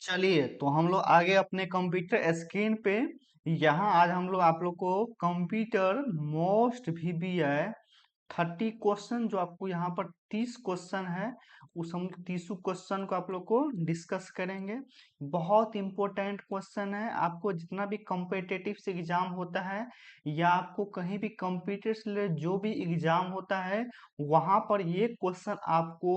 चलिए तो हम लोग आगे अपने कंप्यूटर स्क्रीन पे। यहाँ आज हम लोग आप लोग को कंप्यूटर मोस्ट VBI 30 क्वेश्चन, जो आपको यहाँ पर 30 क्वेश्चन है, उस हम 30 क्वेश्चन को आप लोग को डिस्कस करेंगे। बहुत इंपॉर्टेंट क्वेश्चन है। आपको जितना भी कम्पिटिटिव से एग्जाम होता है या आपको कहीं भी कंप्यूटर से रिलेटेड जो भी एग्जाम होता है, वहां पर ये क्वेश्चन आपको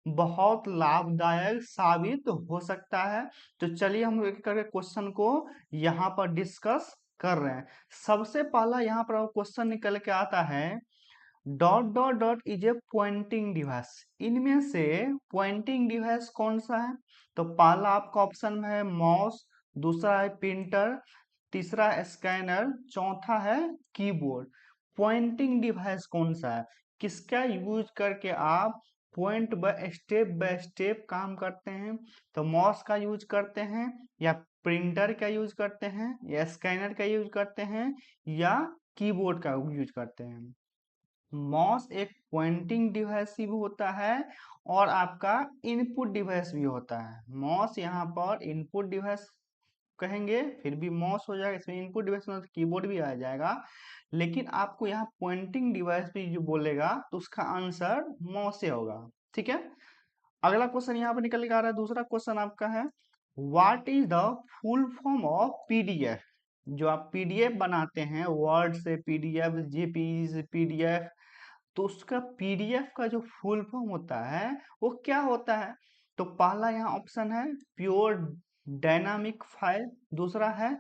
बहुत लाभदायक साबित हो सकता है। तो चलिए हम लोग एक करके क्वेश्चन को यहाँ पर डिस्कस कर रहे हैं। सबसे पहला यहाँ पर क्वेश्चन निकल के आता है, dot dot dot is a pointing device. इनमें से पॉइंटिंग डिवाइस कौन सा है? तो पहला आपका ऑप्शन में है माउस, दूसरा है प्रिंटर, तीसरा है स्कैनर, चौथा है कीबोर्ड। पॉइंटिंग डिवाइस कौन सा है? किसका यूज करके आप पॉइंट बाय स्टेप काम करते हैं? तो माउस का यूज करते हैं, या प्रिंटर का यूज करते हैं, या स्कैनर का यूज करते हैं, या कीबोर्ड का यूज करते हैं? माउस एक पॉइंटिंग डिवाइस भी होता है और आपका इनपुट डिवाइस भी होता है। माउस यहाँ पर इनपुट डिवाइस कहेंगे, फिर भी माउस हो जाएगा, इसमें इनपुट डिवाइस में कीबोर्ड भी आ जाएगा। लेकिन आपको यहाँ पॉइंटिंग डिवाइस भी जो बोलेगा तो उसका आंसर माउस से होगा। ठीक है, अगला क्वेश्चन यहाँ पर निकल के आ रहा है। दूसरा क्वेश्चन आपका है, what is the full form of PDF? जो आप पीडीएफ बनाते हैं, वर्ड से पीडीएफ, जेपीजी से पीडीएफ, तो उसका पीडीएफ का जो फुल फॉर्म होता है वो क्या होता है? तो पहला यहाँ ऑप्शन है प्योर डायनामिक फाइल, दूसरा है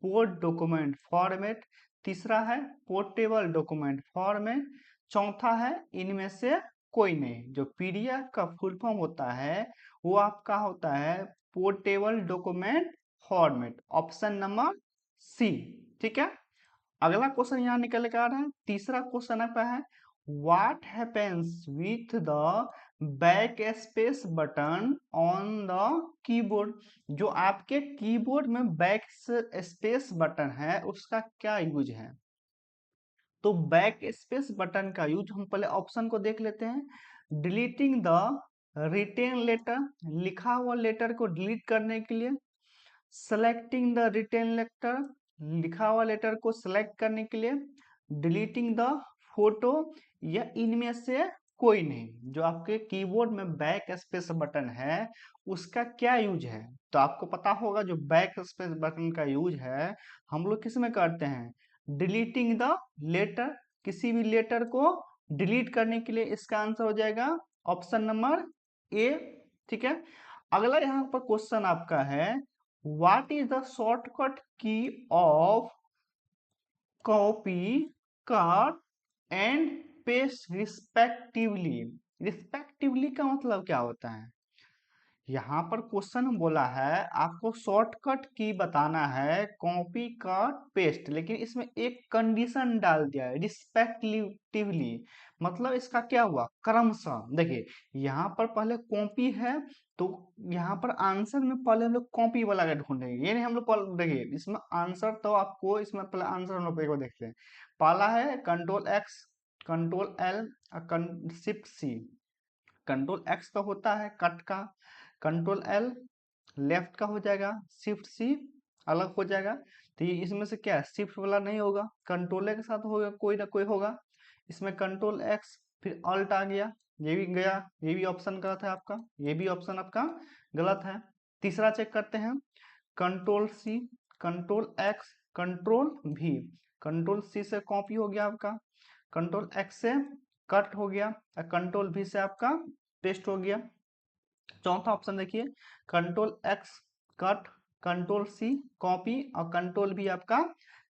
पोर्ट डॉक्यूमेंट फॉर्मेट, तीसरा है पोर्टेबल डॉक्यूमेंट फॉर्मेट, चौथा है इनमें से कोई नहीं। जो पीडीएफ का फुल फॉर्म होता है वो आपका होता है portable document format, option number C. ठीक है, अगला क्वेश्चन यहाँ निकल के आ रहा है। तीसरा क्वेश्चन आपका है, what happens with the back space button on the keyboard? जो आपके कीबोर्ड में बैक स्पेस बटन है उसका क्या यूज है? तो बैक स्पेस बटन का यूज हम पहले ऑप्शन को देख लेते हैं। डिलीटिंग द रिटेन लेटर, लिखा हुआ लेटर को डिलीट करने के लिए। सेलेक्टिंग द रिटेन लेटर, लिखा हुआ लेटर को सेलेक्ट करने के लिए। डिलीटिंग द फोटो, या इनमें से कोई नहीं। जो आपके कीबोर्ड में बैक स्पेस बटन है उसका क्या यूज है? तो आपको पता होगा जो बैक स्पेस बटन का यूज है हम लोग किस में करते हैं? डिलीटिंग द लेटर, किसी भी लेटर को डिलीट करने के लिए इसका आंसर हो जाएगा ऑप्शन नंबर ए। ठीक है, अगला यहाँ पर क्वेश्चन आपका है, व्हाट इज द शॉर्टकट की of copy, cut and paste respectively? Respectively का मतलब क्या होता है? यहाँ पर क्वेश्चन बोला है आपको शॉर्टकट की बताना है, कॉपी कट पेस्ट, लेकिन इसमें एक कंडीशन डाल दिया है रिस्पेक्टिवली। मतलब इसका क्या हुआ? क्रमशः। देखिए यहाँ पर पहले कॉपी है, तो यहाँ पर आंसर में पहले हम लोग कॉपी वाला का ढूंढेंगे, ये नहीं हम लोग देखिए इसमें आंसर, तो आपको इसमें पहले आंसर हम लोग देखते हैं। पहला है control X, control L, shift C. Control X का होता है कट का, कंट्रोल एल लेफ्ट का हो जाएगा, शिफ्ट सी अलग हो जाएगा। तो ये इसमें से क्या है? शिफ्ट वाला नहीं होगा, कंट्रोल के साथ होगा, कोई ना कोई होगा। इसमें कंट्रोल एक्स फिर अल्ट आ गया, ये भी गया, ये भी ऑप्शन गलत है आपका, ये भी ऑप्शन आपका गलत है। तीसरा चेक करते हैं, control C, control X, control V. Control C से कॉपी हो गया आपका, कंट्रोल एक्स से कट हो गया, और कंट्रोल भी से आपका पेस्ट हो गया। चौथा ऑप्शन देखिए, control X cut, control C copy, और कंट्रोल भी आपका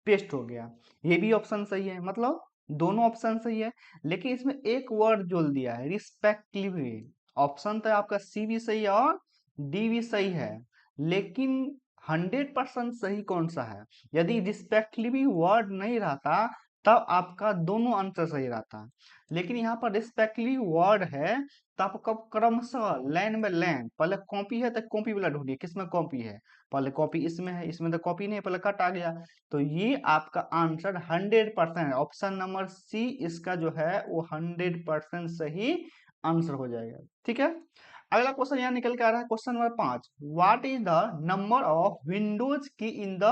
पेस्ट हो गया। ये भी ऑप्शन सही है, मतलब दोनों ऑप्शन सही है। लेकिन इसमें एक वर्ड जोड़ दिया है रिस्पेक्टिवली। ऑप्शन तो आपका सी भी सही है और डी भी सही है, लेकिन 100% सही कौन सा है? यदि रिस्पेक्टली वर्ड नहीं रहता तब आपका दोनों आंसर सही रहता। लेकिन यहाँ पर रिस्पेक्टली वर्ड है, तो आप कब क्रमशः लाइन बाय लाइन, पहले कॉपी है तो कॉपी वाला ढूंढिए, किसमें कॉपी है? पहले कॉपी इसमें है, इसमें तो कॉपी नहीं, पहले कट आ गया। तो ये आपका आंसर 100% ऑप्शन नंबर सी इसका जो है वो 100% सही आंसर हो जाएगा। ठीक है, अगला क्वेश्चन यहाँ निकल के आ रहा है, question number 5, what is the number of Windows की इन द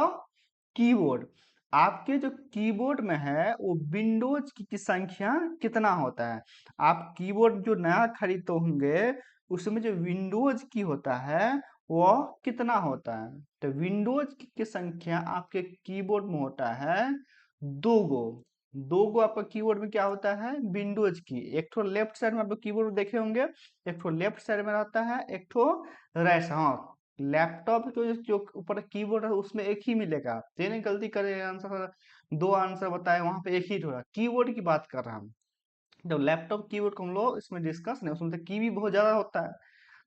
कीबोर्ड। आपके जो कीबोर्ड में है वो विंडोज की संख्या कितना होता है। आप कीबोर्ड जो नया खरीदते होंगे उसमें जो विंडोज की होता है वह कितना होता है। तो विंडोज की संख्या आपके कीबोर्ड में होता है दो गो। दो गो आपका कीबोर्ड में क्या होता है, विंडोज की। एक ठो लेफ्ट साइड में आप लोग कीबोर्ड देखे होंगे, एक ठो लेफ्ट साइड में रहता है, एक ठो राइट। हाँ, लैपटॉप के जो ऊपर कीबोर्ड है उसमें एक ही मिलेगा। तेने गलती करे आंसर, दो आंसर बताए, वहां पे एक ही होगा। कीबोर्ड की बात कर रहा हूँ। जब लैपटॉप कीबोर्ड को हम लोग इसमें डिस्कस नहीं, उसमें तो की भी बहुत ज्यादा होता है,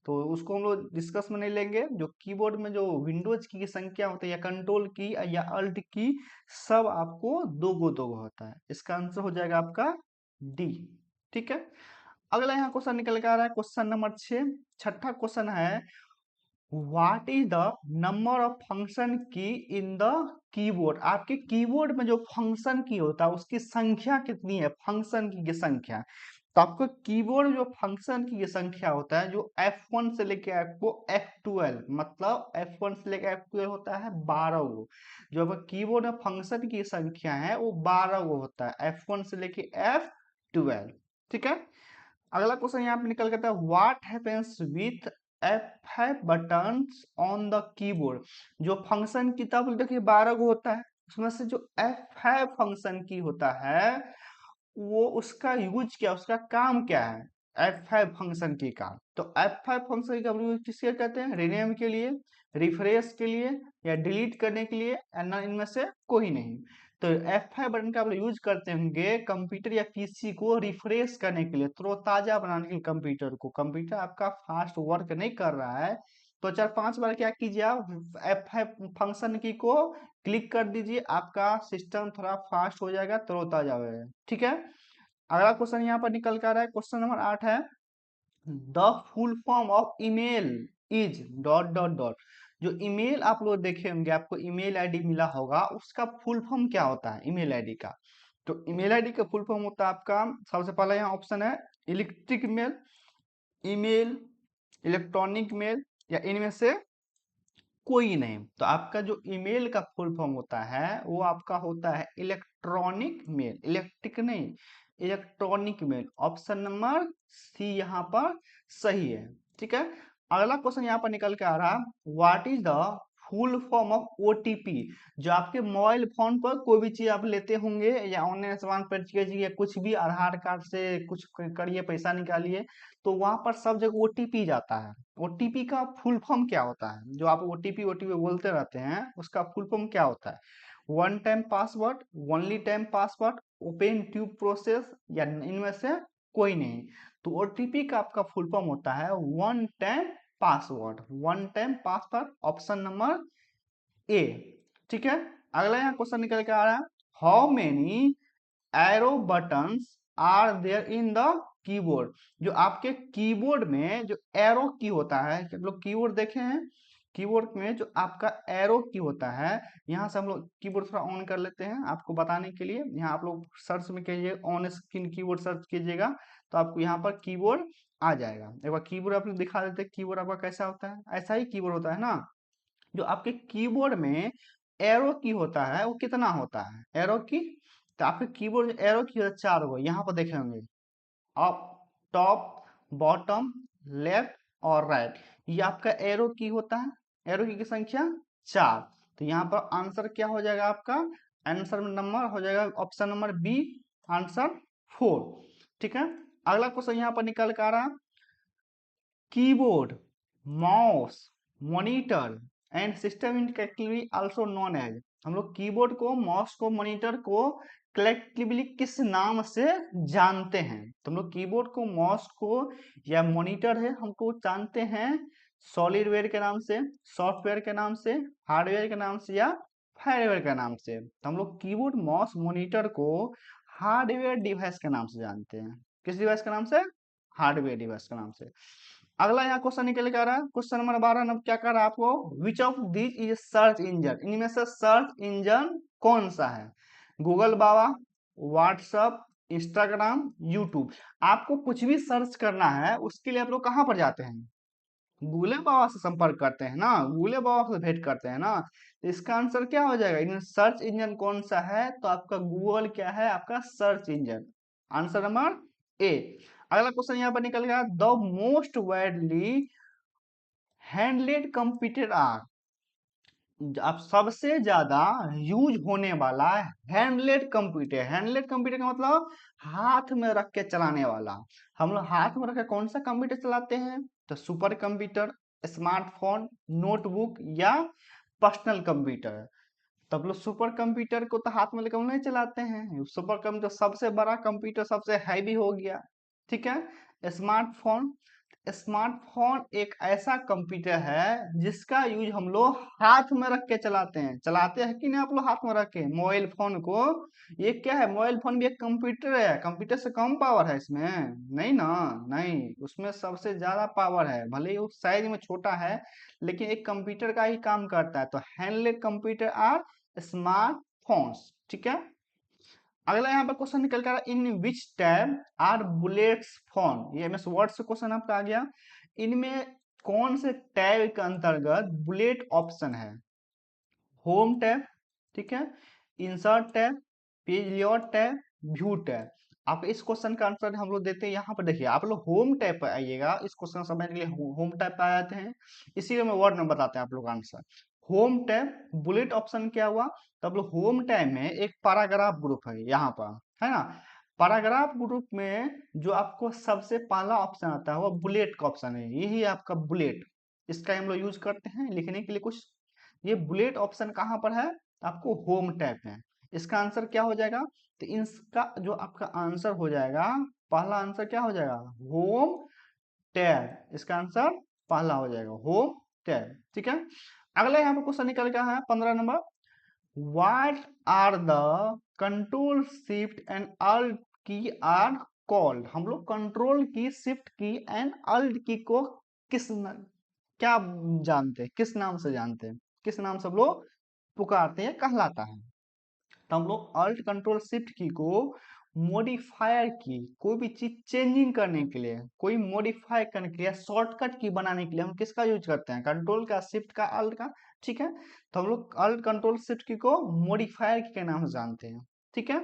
तो उसको हम लोग डिस्कस में नहीं लेंगे। जो कीबोर्ड में जो विंडोज की संख्या होती है, या कंट्रोल की या अल्ट की, सब आपको दो गो होता है। इसका आंसर हो जाएगा आपका डी। ठीक है, अगला यहाँ क्वेश्चन निकल के आ रहा है, क्वेश्चन नंबर 6, छठा क्वेश्चन है, what is the number of function की इन द कीबोर्ड। आपके कीबोर्ड में जो फंक्शन की होता है उसकी संख्या कितनी है, फंक्शन की संख्या। तो आपको कीबोर्ड जो फंक्शन की संख्या होता है, जो F1 से लेके आपको F12, मतलब F1 से लेके F12 होता है 12 गो। जो आपका कीबोर्ड में फंक्शन की संख्या है वो 12 गो होता है, F1 से लेके F12। ठीक है, अगला क्वेश्चन यहाँ पे निकल करता है, what happens with F5 buttons on the keyboard. जो फंक्शन की, तब देखिए 12 गो होता है, उसमें से जो F5 फंक्शन की होता है वो उसका यूज क्या, उसका काम क्या है, F5 फंक्शन की का। तो F5 फंक्शन का यूज किसके कहते हैं, रीनेम के लिए, रिफ्रेश के लिए, या डिलीट करने के लिए, या ना इनमें से कोई नहीं। तो F5 बटन का आप यूज करते होंगे कंप्यूटर या पीसी को रिफ्रेश करने के लिए, तरोताजा बनाने के लिए कंप्यूटर को। कंप्यूटर आपका फास्ट वर्क नहीं कर रहा है तो 4-5 बार क्या कीजिए, आप F5 फंक्शन की को क्लिक कर दीजिए, आपका सिस्टम थोड़ा फास्ट हो जाएगा, तरोताजा हो जाएगा। ठीक है, अगला क्वेश्चन यहाँ पर निकल कर रहा है, क्वेश्चन नंबर 8 है, the full form of email is dot dot dot. जो ईमेल आप लोग देखे होंगे, आपको ईमेल आईडी मिला होगा, उसका फुल फॉर्म क्या होता है ईमेल आईडी का। तो ईमेल आईडी का फुल फॉर्म होता है आपका, सबसे पहला यहाँ ऑप्शन है electric mail, email, electronic mail, या इनमें से कोई नहीं। तो आपका जो ईमेल का फुल फॉर्म होता है वो आपका होता है इलेक्ट्रॉनिक मेल, इलेक्ट्रिक नहीं, electronic mail. Option number C यहाँ पर सही है। ठीक है, अगला क्वेश्चन यहाँ पर निकल के आ रहा, what is the full form of OTP. जो आपके मोबाइल फोन पर कोई भी चीज आप लेते होंगे या ऑनलाइन सामान परचेज या कुछ भी, आधार कार्ड से कुछ करिए, पैसा निकालिए, तो वहां पर सब जगह ओटीपी जाता है। ओटीपी का फुल फॉर्म क्या होता है, जो आप ओटीपी ओटीपी बोलते रहते हैं उसका फुल फॉर्म क्या होता है। One time password, only time password, open tube process, या इनमें से कोई नहीं। तो ओटीपी का आपका फुल फॉर्म होता है one time password, one time password, option number A. ठीक है, अगला यहाँ क्वेश्चन निकल के आ रहा है, how many arrow buttons are there in the keyboard. जो आपके कीबोर्ड में जो एरो की होता है, आप लोग कीबोर्ड देखे हैं, कीबोर्ड में जो आपका एरो की होता है, यहाँ से हम लोग कीबोर्ड थोड़ा ऑन कर लेते हैं आपको बताने के लिए। यहाँ आप लोग सर्च में कीजिए, ऑन स्क्रीन कीबोर्ड सर्च कीजिएगा तो आपको यहाँ पर कीबोर्ड आ जाएगा। एक बार कीबोर्ड आप लोग दिखा देते हैं, कीबोर्ड आपका कैसा होता है, ऐसा ही कीबोर्ड होता है ना। जो आपके कीबोर्ड में एरो की होता है वो कितना होता है, एरो की। तो आपके कीबोर्ड एरो की होता है 4 गो, यहाँ पर देखे होंगे, अप, टॉप, बॉटम, लेफ्ट और राइट। ये आपका एरो की होता है, एरो की संख्या 4। तो यहाँ पर आंसर क्या हो जाएगा आपका, आंसर में नंबर हो जाएगा ऑप्शन नंबर बी, आंसर 4। ठीक है, अगला क्वेश्चन यहाँ पर निकल कर आ रहा, keyboard, mouse, monitor and system in collectively also known as. हम लोग कीबोर्ड को, माउस को, मॉनिटर को कलेक्टिवली किस नाम से जानते हैं। तो हम लोग कीबोर्ड को, माउस को, या मॉनिटर है हमको जानते हैं सॉलिडवेयर के नाम से, सॉफ्टवेयर के नाम से, हार्डवेयर के नाम से, या फायरवेयर के नाम से। तो हम लोग कीबोर्ड, माउस, मॉनिटर को हार्डवेयर डिवाइस के नाम से जानते हैं। किस डिवाइस के नाम से, हार्डवेयर डिवाइस के नाम से। अगला यहाँ क्वेश्चन निकल के आ रहा है, क्वेश्चन नंबर 12 नंबर क्या कर रहा है आपको, which of this is search engine. इनमें से सर्च इंजन कौन सा है, गूगल बाबा, व्हाट्सअप, इंस्टाग्राम, यूट्यूब। आपको कुछ भी सर्च करना है उसके लिए आप लोग कहाँ पर जाते हैं, गूगल बाबा से संपर्क करते हैं ना, गूगल बाबा से भेंट करते हैं ना, तो इसका आंसर क्या हो जाएगा? इनमें सर्च इंजन कौन सा है? तो आपका गूगल क्या है? आपका search engine. Answer number A. अगला क्वेश्चन यहाँ पर निकल गया, the most widely handled computer are, अब सबसे ज्यादा यूज होने वाला हैंडलेड कंप्यूटर। हैंडलेड कंप्यूटर का मतलब हाथ में रख के चलाने वाला। हम लोग हाथ में रख के कौन सा कंप्यूटर चलाते हैं? तो सुपर कंप्यूटर, स्मार्टफोन, नोटबुक या पर्सनल कंप्यूटर। तब लोग सुपर कंप्यूटर को तो हाथ में लेकर नहीं चलाते हैं। सुपर कंप्यूटर सबसे बड़ा कंप्यूटर, सबसे हैवी हो गया। ठीक है। स्मार्टफोन, स्मार्टफोन एक ऐसा कंप्यूटर है जिसका यूज हम लोग हाथ में रख के चलाते हैं। चलाते हैं कि नहीं आप लोग हाथ में रख के मोबाइल फोन को? ये क्या है? मोबाइल फोन भी एक कंप्यूटर है। कंप्यूटर से कम पावर है इसमें? नहीं ना, नहीं, उसमें सबसे ज्यादा पावर है। भले ही वो साइज में छोटा है लेकिन एक कंप्यूटर का ही काम करता है। तो हैंडलेड कंप्यूटर आर स्मार्टफोन्स। ठीक है। अगला यहाँ पर क्वेश्चन निकल कर, in which tab are bullets found. ये एमएस वर्ड से क्वेश्चन आपका आ गया। इनमें कौन से टैब के अंतर्गत बुलेट ऑप्शन है? होम टैब, ठीक है, insert tab, page layout tab, view tab. आप इस क्वेश्चन का आंसर हम लोग देते हैं यहाँ पर। देखिए आप लोग होम टैब पर आइएगा, इस क्वेश्चन समझने के लिए होम टैब पर आ जाते हैं, इसीलिए मैं वर्ड में बताते हैं आप लोग answer. Home tab bullet option क्या हुआ? तब लोग होम टैब में एक पैराग्राफ ग्रुप है यहाँ पर, है ना। पैराग्राफ ग्रुप में जो आपको सबसे पहला ऑप्शन आता है वो बुलेट का ऑप्शन है। यही आपका बुलेट, इसका हम लोग यूज करते हैं लिखने के लिए कुछ। ये बुलेट ऑप्शन कहाँ पर है? आपको होम टैब में। इसका आंसर क्या हो जाएगा? तो इसका जो आपका आंसर हो जाएगा, पहला आंसर क्या हो जाएगा? Home tab. इसका आंसर पहला हो जाएगा होम टैब। ठीक है। अगला यहाँ पर क्वेश्चन निकल गया है 15 number, what are the control shift and alt key are called. हम लोग कंट्रोल की, शिफ्ट की एंड अल्ट की को क्या जानते हैं, किस नाम से जानते हैं, किस नाम से हम लोग पुकारते हैं, कहलाता है? तो हम लोग अल्ट कंट्रोल शिफ्ट की को मॉडिफायर की, कोई भी चीज चेंजिंग करने के लिए, कोई मॉडिफाई करने के लिए, शॉर्टकट की बनाने के लिए हम किसका यूज करते हैं? कंट्रोल का, शिफ्ट का, अल्ट का। ठीक है। तो हम लोग अल्ट कंट्रोल शिफ्ट की को मॉडिफायर के नाम से जानते हैं। ठीक है।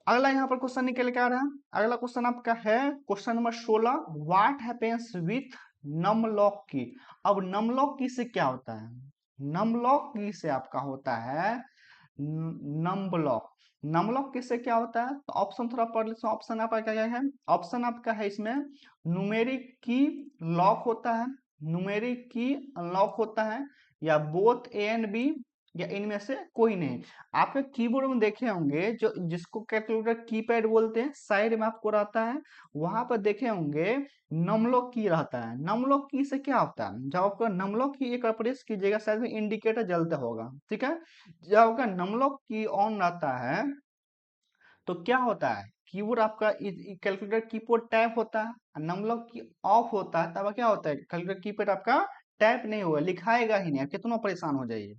अगला यहाँ पर क्वेश्चन निकल के आ रहा है। अगला क्वेश्चन आपका है question number 16, what happens with num lock key. अब नमलॉक की से क्या होता है? नमलॉक की से आपका होता है नमब्लॉक। नमलॉक किससे क्या होता है? तो ऑप्शन थोड़ा पढ़ लीजिए। ऑप्शन आपका क्या क्या है? ऑप्शन आपका है इसमें न्यूमेरिक की लॉक होता है, न्यूमेरिक की अनलॉक होता है, या बोथ ए एंड बी, या इनमें से कोई नहीं। आपके कीबोर्ड में देखे होंगे जो जिसको कैलकुलेटर कीपैड बोलते हैं, साइड में आपको रहता है, वहां पर देखे होंगे नमलॉक की रहता है। नमलॉक की से क्या होता है? जब आपका नमलॉक की एक प्रेस कीजिएगा साइड में इंडिकेटर जलता होगा। ठीक है। जब आपका नमलॉक की ऑन रहता है तो क्या होता है? कीबोर्ड आपका कैलकुलेटर कीबोर्ड टैप होता है। नमलॉक की ऑफ होता है तब क्या होता है? कैलकुलेटर कीपैड आपका टैप नहीं होगा, लिखाएगा ही नहीं, आप कितना परेशान हो जाइए।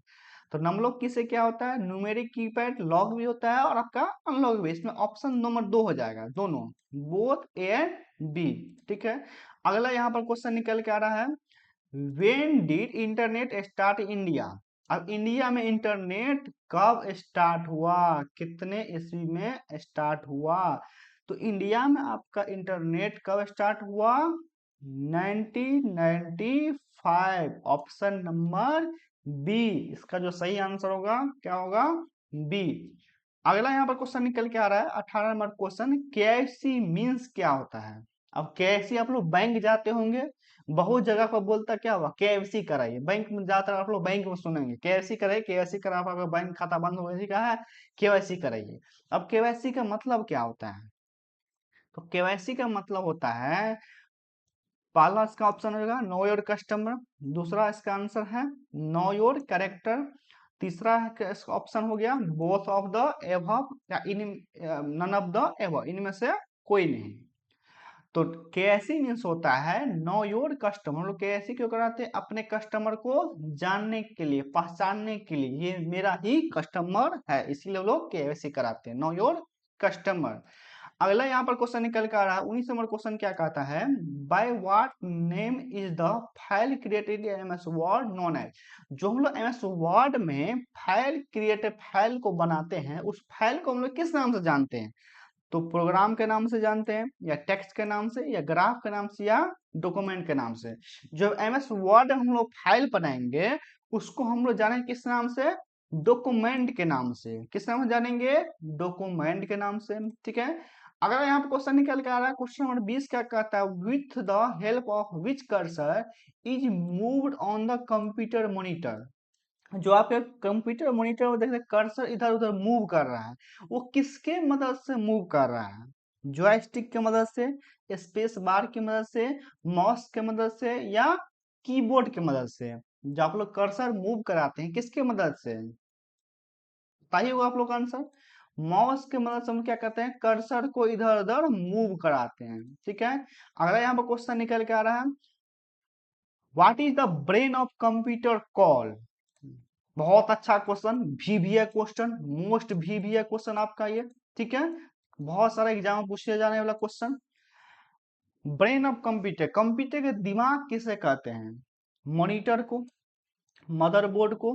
तो नमलॉक की से क्या होता है? न्यूमेरिक कीपैड लॉक भी होता है और आपका अनलॉक भी। इसमें ऑप्शन नंबर 2 हो जाएगा, दोनों, बोथ ए एंड बी। ठीक है। अगला यहाँ पर क्वेश्चन निकल के आ रहा है, when did internet start India. अब इंडिया में इंटरनेट कब स्टार्ट हुआ? कितने ईस्वी में स्टार्ट हुआ? तो इंडिया में आपका इंटरनेट कब स्टार्ट हुआ? 1995। ऑप्शन नंबर बी इसका जो सही आंसर होगा क्या होगा? बी। अगला यहाँ पर क्वेश्चन निकल के आ रहा है 18 नंबर क्वेश्चन, केएफसी मींस क्या होता है? अब केएफसी आप लोग बैंक जाते होंगे, बहुत जगह पर बोलता क्या हुआ? केएफसी कराइए। बैंक में ज्यादातर आप लोग बैंक में सुनेंगे केएफसी कराइए, केएफसी करा, आपका बैंक खाता बंद हो गया है, केवाईसी कराइए। अब केवाईसी का मतलब क्या होता है? तो केवाईसी का मतलब होता है, पहला इसका ऑप्शन होगा नो योर कस्टमर, दूसरा इसका आंसर है नो योर कैरेक्टर, तीसरा इसका ऑप्शन हो गया बोथ ऑफ द एबव, या इन नन ऑफ द एबव, इनमें से कोई नहीं। तो केएससी मीन्स होता है नो योर कस्टमर। लोग केएससी क्यों कराते हैं? अपने कस्टमर को जानने के लिए, पहचानने के लिए, ये मेरा ही कस्टमर है, इसीलिए लोग केएससी कराते हैं, नो योर कस्टमर। अगला यहाँ पर क्वेश्चन निकल कर आ रहा है 19 नंबर क्वेश्चन क्या कहता है, by what name is the file created in MS Word known as. जो हम लोग एमएस वर्ड में फाइल क्रिएटेड फाइल को बनाते हैं उस फाइल को हम लोग किस नाम से जानते हैं, तो प्रोग्राम के नाम से जानते हैं या टेक्स्ट के नाम से या ग्राफ के नाम से या डॉक्यूमेंट के नाम से। जो एमएस वर्ड हम लोग फाइल बनाएंगे उसको हम लोग जानेंगे किस नाम से, डॉक्यूमेंट के नाम से। किस नाम से जानेंगे, डॉक्यूमेंट के नाम से। ठीक है, अगर यहाँ पे क्वेश्चन निकल के आ रहा है क्वेश्चन नंबर 20 क्या कहता है, with the help of which cursor is moved on the computer monitor. जो आपके कंप्यूटर मॉनिटर में देख रहे कर्सर इधर उधर मूव कर रहा है वो किसके मदद से मूव कर रहा है, जॉयस्टिक की मदद से, स्पेस बार की मदद से, माउस की मदद से या कीबोर्ड की मदद से। जो आप लोग कर्सर मूव कराते हैं किसके मदद से, बताइए वो आप लोग का आंसर। माउस की मदद से हम क्या करते हैं, कर्सर को इधर उधर मूव कराते हैं। ठीक है, अगला यहाँ पर क्वेश्चन निकल के आ रहा है, what is the brain of computer call. बहुत अच्छा question, VVI question, most VVI question आपका ये। ठीक है, बहुत सारे एग्जाम में पूछे जाने वाला question. Brain of computer, computer के दिमाग किसे कहते हैं, मॉनिटर को, मदरबोर्ड को,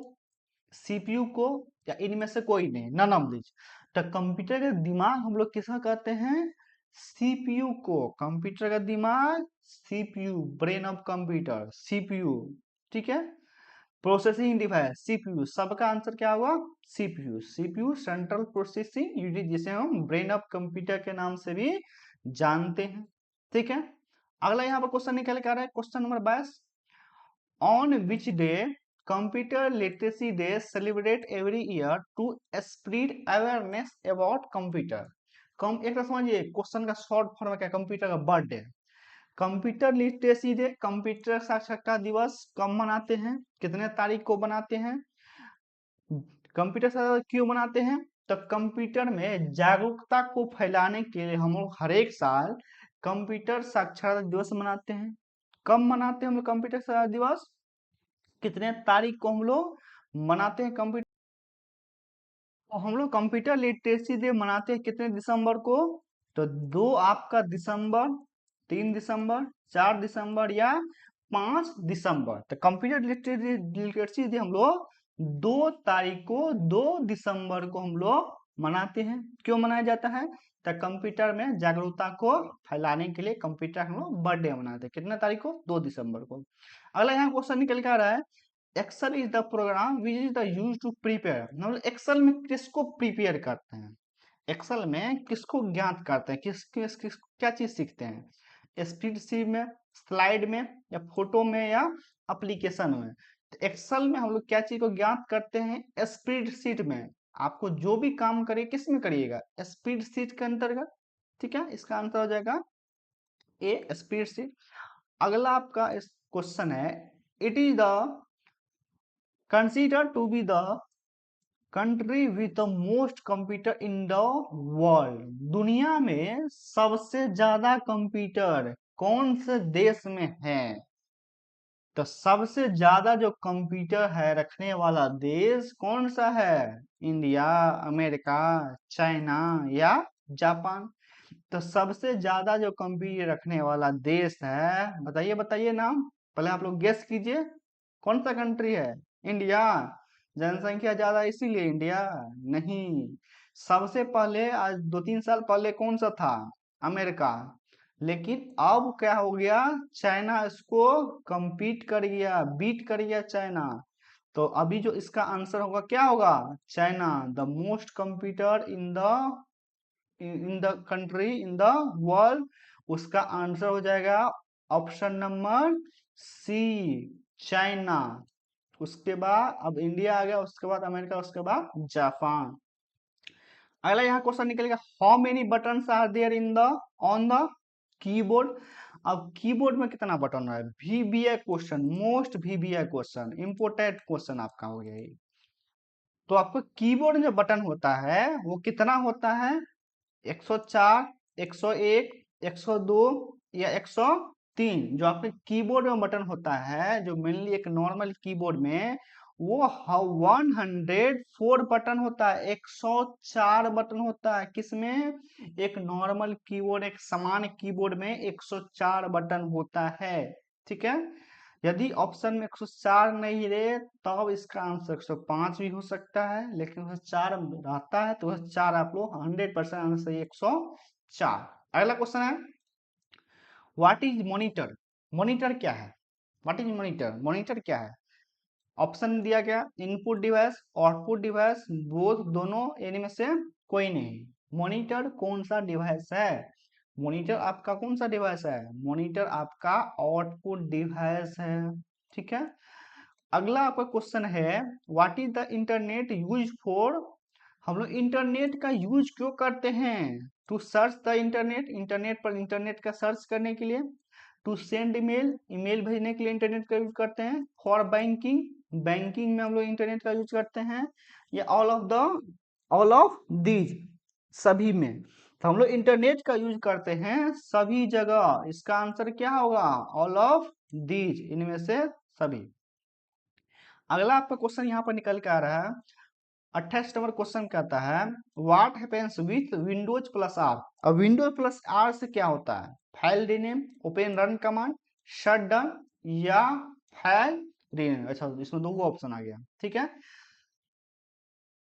सीपीयू को या इनमें से कोई नहीं, नन ऑफ दिस। तो कंप्यूटर का दिमाग हम लोग किसका कहते हैं, सीपीयू को। कंप्यूटर का दिमाग CPU, brain of computer CPU. ठीक है, प्रोसेसिंग डिवाइस सीपीयू, सबका आंसर क्या हुआ, CPU. CPU central processing unit, जिसे हम ब्रेन ऑफ कंप्यूटर के नाम से भी जानते हैं। ठीक है, अगला यहाँ पर क्वेश्चन निकल के आ रहा है question number 22, on which day computer literacy day celebrate every year to spread awareness about computer. कम एक समझिए क्वेश्चन का शॉर्ट फॉर्म क्या, कंप्यूटर का birthday. Computer literacy day, computer साक्षरता दिवस कब मनाते हैं, कितने तारीख को बनाते हैं, कंप्यूटर साक्षरता क्यों मनाते हैं, तो कंप्यूटर में जागरूकता को फैलाने के लिए हम लोग हर एक साल कंप्यूटर साक्षरता दिवस मनाते हैं। कब मनाते हैं हम लोग कंप्यूटर साक्षरता दिवस, कितने तारीख को हम लोग मनाते हैं कंप्यूटर, तो हम लोग कंप्यूटर लिटरेसी डे मनाते हैं कितने दिसंबर को, तो 2 आपका दिसंबर, 3 दिसंबर, 4 दिसंबर या 5 दिसंबर। तो कंप्यूटर लिटरेसी डे हम लोग 2 तारीख को, 2 दिसंबर को हम लोग मनाते हैं। क्यों मनाया जाता है, तो कंप्यूटर में जागरूकता को फैलाने के लिए कंप्यूटर हम लोग बर्थडे मनाते हैं। कितने तारीख को, 2 दिसंबर को। अगला यहाँ क्वेश्चन निकल के आ रहा है, Excel is the program which is the use to prepare. मतलब एक्सेल में किसको प्रिपेयर करते हैं, एक्सेल में किसको ज्ञात करते हैं, किस क्या चीज सीखते हैं, स्प्रेडशीट में, स्लाइड में या फोटो में या एप्लीकेशन में। तो एक्सेल में हम लोग क्या चीज को ज्ञात करते हैं, स्प्रेडशीट में। आपको जो भी काम करिए किस में करिएगा, स्प्रेडशीट के अंतर्गत। ठीक है, इसका आंसर हो जाएगा ए, स्प्रेडशीट। अगला आपका इस क्वेश्चन है, it is the considered to be the country with the most computer in the world। दुनिया में सबसे ज्यादा कंप्यूटर कौन से देश में है, तो सबसे ज्यादा जो कंप्यूटर है रखने वाला देश कौन सा है, इंडिया, अमेरिका, चाइना या जापान। तो सबसे ज्यादा जो कंप्यूटर रखने वाला देश है, बताइए बताइए नाम, पहले आप लोग गेस कीजिए कौन सा कंट्री है, इंडिया, जनसंख्या ज्यादा इसीलिए इंडिया, नहीं। सबसे पहले आज 2-3 साल पहले कौन सा था, अमेरिका। लेकिन अब क्या हो गया, चाइना इसको compete कर गया, बीट कर गया चाइना। तो अभी जो इसका आंसर होगा क्या होगा, China, the most computer in the country in the world. उसका आंसर हो जाएगा ऑप्शन नंबर सी, चाइना। उसके बाद अब इंडिया आ गया, उसके बाद अमेरिका, उसके बाद जापान। अगला यहाँ क्वेश्चन निकलेगा, how many button are there in the on the keyboard. अब कीबोर्ड में कितना बटन है, VVI question, most VVI question, important question आपका हो गया ये। तो आपको कीबोर्ड में जो बटन होता है वो कितना होता है, 104, 101, 102 या 103। जो आपके कीबोर्ड में बटन होता है, जो मेनली एक नॉर्मल कीबोर्ड में वो 104 बटन होता है, 104 बटन होता है। किसमें? एक नॉर्मल कीबोर्ड, एक सामान्य कीबोर्ड में 104 बटन होता है। ठीक है, यदि ऑप्शन में 104 नहीं रहे तब इसका आंसर 105 भी हो सकता है, लेकिन 104 रहता है तो 104 आप लोग 100% आंसर सही 104। अगला क्वेश्चन है, व्हाट इज मॉनिटर? मॉनिटर क्या है? What is monitor? मॉनिटर क्या है? ऑप्शन दिया गया, input device, output device, both, दोनों, इनमें से कोई नहीं। मॉनिटर कौन सा डिवाइस है? मॉनिटर आपका कौन सा डिवाइस है? मॉनिटर आपका आउटपुट डिवाइस है। ठीक है, अगला आपका क्वेश्चन है, what is the internet use for? हम लोग इंटरनेट का यूज क्यों करते हैं? To search the internet, internet पर इंटरनेट का सर्च करने के लिए। टू सेंड ईमेल, ईमेल भेजने के लिए इंटरनेट का यूज करते हैं। फॉर बैंकिंग, बैंकिंग में हम लोग इंटरनेट का यूज करते हैं। या ऑल ऑफ दीज, सभी में। तो हम लोग इंटरनेट का यूज करते हैं सभी जगह। इसका आंसर क्या होगा? ऑल ऑफ दीज, इनमें से सभी। अगला आपका क्वेश्चन यहाँ पर निकल के आ रहा है, 28 नंबर क्वेश्चन कहता है, what happens with Windows plus R? अब विंडोज प्लस आर से क्या होता है? File rename, open run command, shut down, या फाइल रीनेम। अच्छा, इसमें दो ऑप्शन आ गया। ठीक है,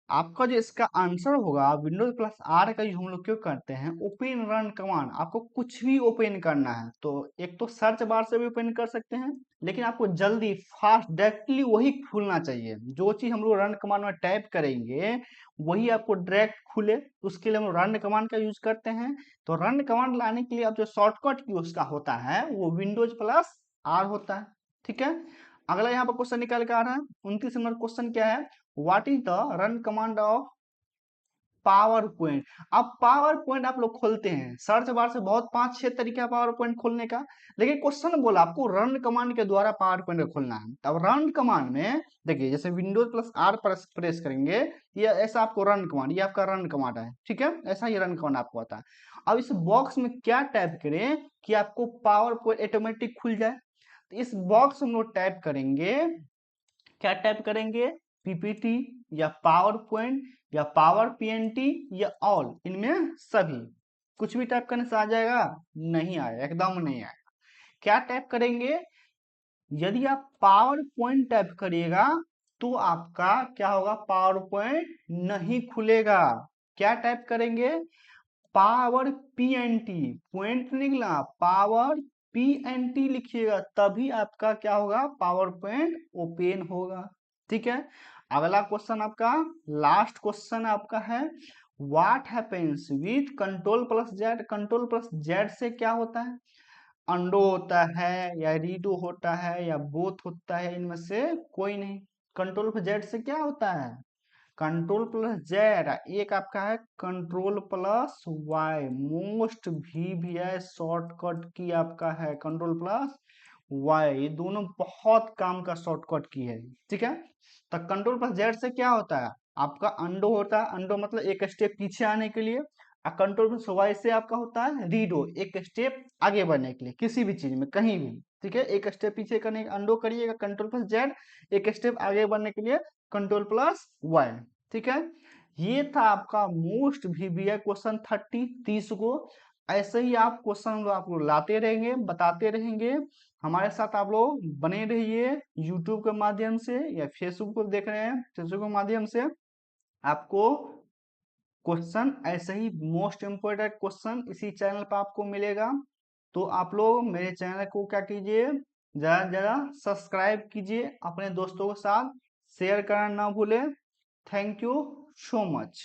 आपका जो इसका आंसर होगा, विंडोज प्लस आर का यूज हम लोग क्यों करते हैं? ओपन रन कमांड, आपको कुछ भी ओपन करना है तो एक तो सर्च बार से भी ओपन कर सकते हैं, लेकिन आपको जल्दी फास्ट डायरेक्टली वही खुलना चाहिए। जो चीज हम लोग रन कमांड में टाइप करेंगे वही आपको डायरेक्ट खुले, उसके लिए हम लोग रन कमांड का यूज करते हैं। तो रन कमांड लाने के लिए अब जो शॉर्टकट की उसका होता है वो विंडोज प्लस आर होता है। ठीक है, अगला यहाँ पर क्वेश्चन निकल के आ रहा है, 29 नंबर क्वेश्चन क्या है, what is the run command of power point? अब पावर पॉइंट आप लोग खोलते हैं सर्च बार से, बहुत 5-6 तरीका पावर पॉइंट खोलने का, लेकिन क्वेश्चन बोला आपको रन कमांड के द्वारा पावर पॉइंट को खोलना है। अब रन कमांड में देखिए, जैसे विंडोज प्लस आर पर प्रेस करेंगे, ये ऐसा आपको रन कमांड, ये आपका रन कमांड है। ठीक है, ऐसा ही रन कमांड आपको आता है। अब इस बॉक्स में क्या टाइप करें कि आपको पावर पॉइंट ऑटोमेटिक खुल जाए? तो इस बॉक्स में हम लोग टाइप करेंगे, क्या टाइप करेंगे? पीपीटी, या पावर पॉइंट, या पावर पीएनटी, या ऑल, इनमें सभी। कुछ भी टाइप करने से आ जाएगा? नहीं आएगा, एकदम नहीं आएगा। क्या टाइप करेंगे? यदि आप पावर पॉइंट टाइप करिएगा तो आपका क्या होगा? पावर पॉइंट नहीं खुलेगा। क्या टाइप करेंगे? पावर पीएनटी, पॉइंट निकला, पावर पीएनटी लिखिएगा, तभी आपका क्या होगा? पावर पॉइंट ओपन होगा। ठीक है, अगला क्वेश्चन आपका, लास्ट क्वेश्चन आपका है, what happens with control plus Z? Control plus Z से क्या होता है? अंडो होता है, या रीडो होता है, या बोथ होता है, इनमें से कोई नहीं। कंट्रोल प्लस जेड से क्या होता है? Control plus Z. एक आपका है control plus Y, most VVI shortcut key आपका है कंट्रोल प्लस वाई। ये दोनों बहुत काम का शॉर्टकट की है। ठीक है, तो कंट्रोल प्लस जेड से क्या होता है? आपका अंडो होता है, अंडो मतलब एक स्टेप पीछे आने के लिए। और कंट्रोल प्लस वाई से आपका होता है रीडो, एक स्टेप आगे बढ़ने के लिए किसी भी चीज में, कहीं भी। ठीक है, एक स्टेप पीछे करने अंडो करिएगा कंट्रोल प्लस जेड, एक स्टेप आगे बढ़ने के लिए कंट्रोल प्लस वाई। ठीक है, ये था आपका मोस्ट वीवीआई क्वेश्चन 30 को। ऐसे ही आप क्वेश्चन आप लोग लाते रहेंगे, बताते रहेंगे। हमारे साथ आप लोग बने रहिए, यूट्यूब के माध्यम से या फेसबुक पर देख रहे हैं, फेसबुक के माध्यम से आपको क्वेश्चन ऐसे ही मोस्ट इम्पोर्टेंट क्वेश्चन इसी चैनल पर आपको मिलेगा। तो आप लोग मेरे चैनल को क्या कीजिए, ज़्यादा से ज़्यादा सब्सक्राइब कीजिए, अपने दोस्तों के साथ शेयर करना ना भूलें। Thank you so much.